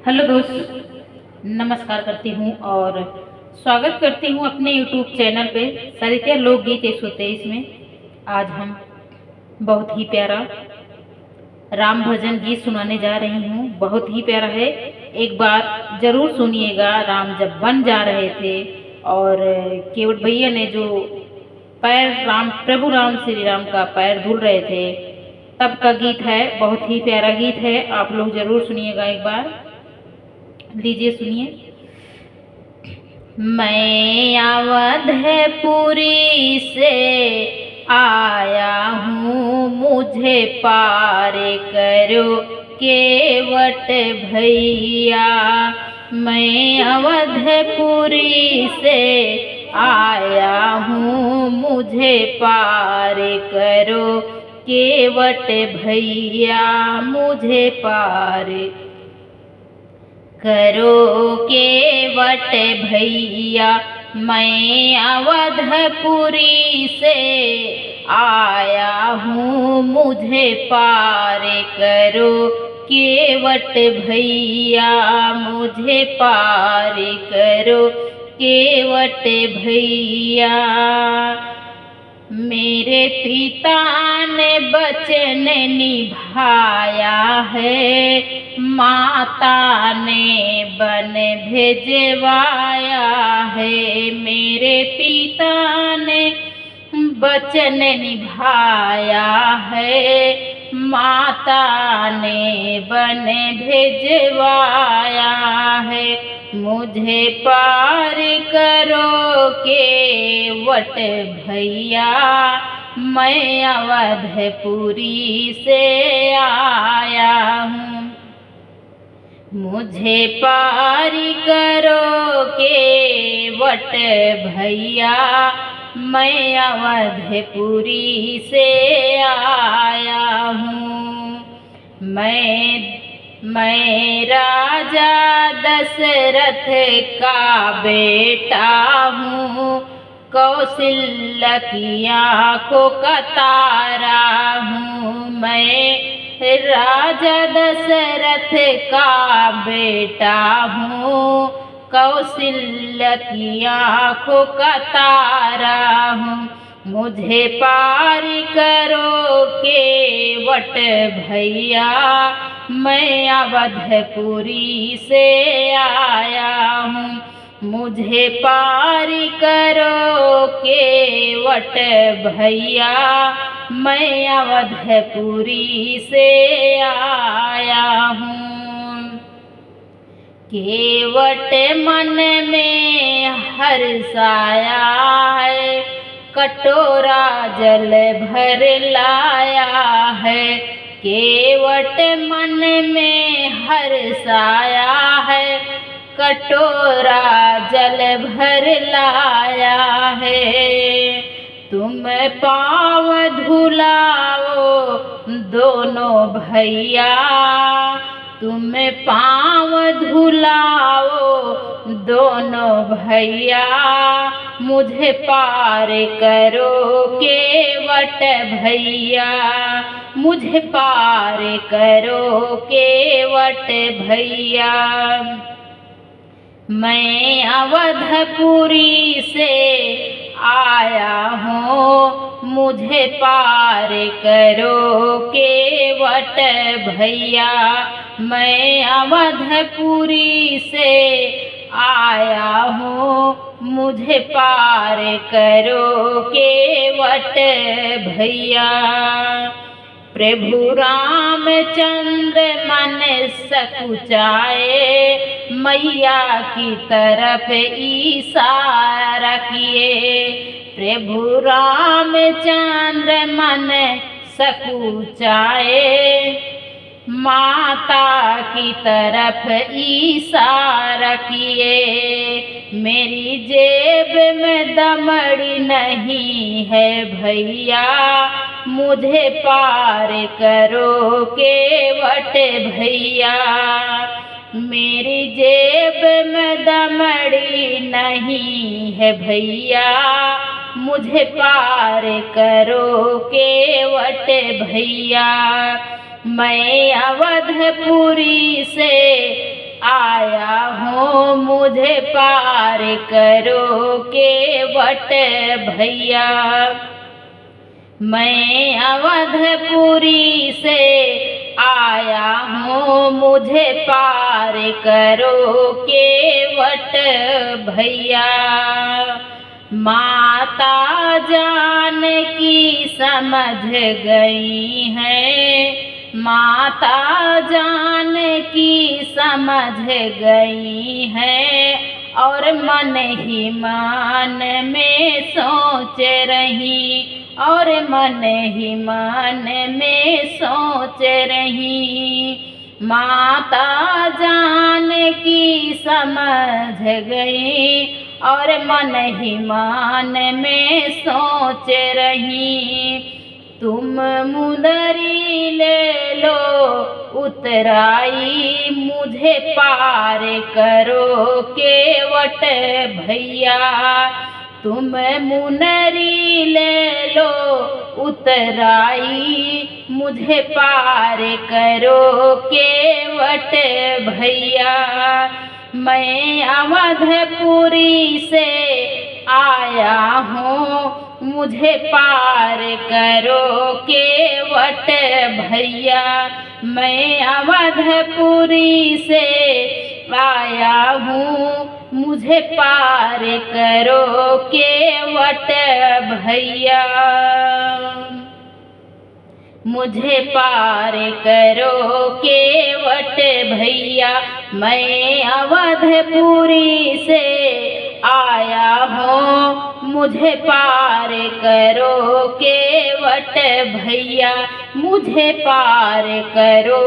Hello दोस्त, नमस्कार करती हूँ और स्वागत करती हूँ अपने यूट्यूब चैनल पे सरिता लोकगीत 123 में। आज हम बहुत ही प्यारा राम भजन गीत सुनाने जा रही हूँ। बहुत ही प्यारा है, एक बार जरूर सुनिएगा। राम जब वन जा रहे थे और केवट भैया ने जो पैर प्रभु राम श्री राम का पैर धुल रहे थे तब का गीत है। बहुत ही प्यारा गीत है, आप लोग जरूर सुनिएगा एक बार। लीजिए सुनिए। मैं अवधपुरी से आया हूँ, मुझे पार करो केवट भैया। मैं अवधपुरी से आया हूँ, मुझे पार करो केवट भैया। मुझे पार करो केवट भैया। मैं अवधपुरी से आया हूँ, मुझे पार करो केवट भैया। मुझे पार करो केवट भैया। मेरे पिता ने वचन निभाया है, माता ने बन भेजवाया है। मेरे पिता ने वचन निभाया है, माता ने बन भेजवाया है। मुझे पार करो केवट भैया। मैं अवधपुरी से आया हूँ, मुझे पार करो केवट भैया। मैं अवधपुरी से आया हूँ। मैं राजा दशरथ का बेटा हूँ, कौशल्या की आँखों का तारा हूँ। मैं राजा दशरथ का बेटा हूँ, कौशल्या की आँखों का तारा हूँ। मुझे पार करो केवट भैया। मैं अवधपुरी से आया हूँ, मुझे पार करो केवट भैया। मैं अवधपुरी से आया हूँ। केवट मन में हर्षाया है, कटोरा जल भर लाया है। केवट मन में हर्षाया है, कटोरा जल भर लाया है। तुम पाँव धुलाओ दोनों भैया, तुम पाँव धुलाओ दोनों भैया। मुझे पार करो केवट भैया। मुझे पार करो केवट भैया। मैं अवधपुरी से आया हूँ, मुझे पार करो केवट भैया। मैं अवधपुरी से आया हूँ, मुझे पार करो केवट भैया। प्रभु रामचंद्र मन सकुचाए, मैया की तरफ इशारा किए। प्रभु रामचंद्र मन सकुचाए, माता की तरफ इशारा किए। मेरी जेब में दमड़ी नहीं है भैया, मुझे पार करो केवट भैया। मेरी जेब में दमड़ी नहीं है भैया, मुझे पार करो केवट भैया। मैं अवधपुरी से मुझे पार करो केवट भैया। मैं अवधपुरी से आया हूँ, मुझे पार करो केवट भैया। माता जानकी समझ गई हैं, माता जानकी समझ गई हैं, और मन ही मन में सोच रही, और मन ही मन में सोच रही। माता जानकी समझ गई, और मन ही मन में सोच रही। तुम मुंदरी ले लो उतराई, मुझे पार करो केवट भैया। तुम मुनरी ले लो उतराई, मुझे पार करो केवट भैया। मैं अवधपुरी से आया हूँ, मुझे पार करो केवट भैया। मैं अवधपुरी से आया हूँ, मुझे पार करो केवट भैया। मुझे पार करो केवट भैया। मैं अवधपुरी से आया हूँ, मुझे पार करो केवट भैया। मुझे पार करो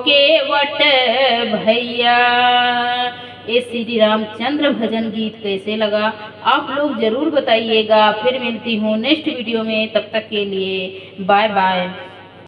केवट भैया। ये श्री रामचंद्र भजन गीत कैसे लगा आप लोग ज़रूर बताइएगा। फिर मिलती हूँ नेक्स्ट वीडियो में, तब तक के लिए बाय बाय।